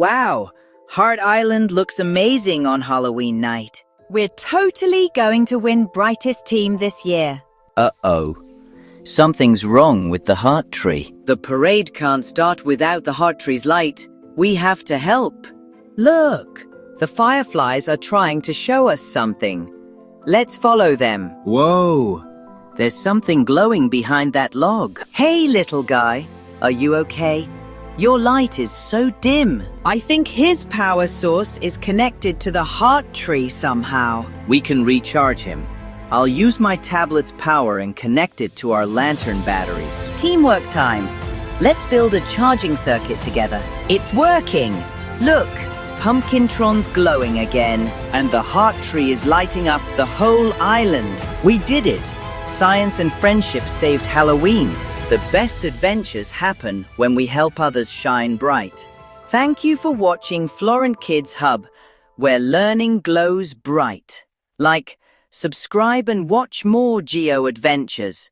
Wow, Heart Island looks amazing on Halloween night. We're totally going to win brightest team this year. Uh-oh. Something's wrong with the heart tree. The parade can't start without the heart tree's light. We have to help. Look, the fireflies are trying to show us something. Let's follow them. Whoa! There's something glowing behind that log. Hey, little guy, are you okay? Your light is so dim. I think his power source is connected to the heart tree somehow. We can recharge him. I'll use my tablet's power and connect it to our lantern batteries. Teamwork time. Let's build a charging circuit together. It's working. Look, Pumpkintron's glowing again. And the heart tree is lighting up the whole island. We did it! Science and friendship saved Halloween. The best adventures happen when we help others shine bright. Thank you for watching Florent Kids Hub, where learning glows bright. Like, subscribe and watch more Geo adventures.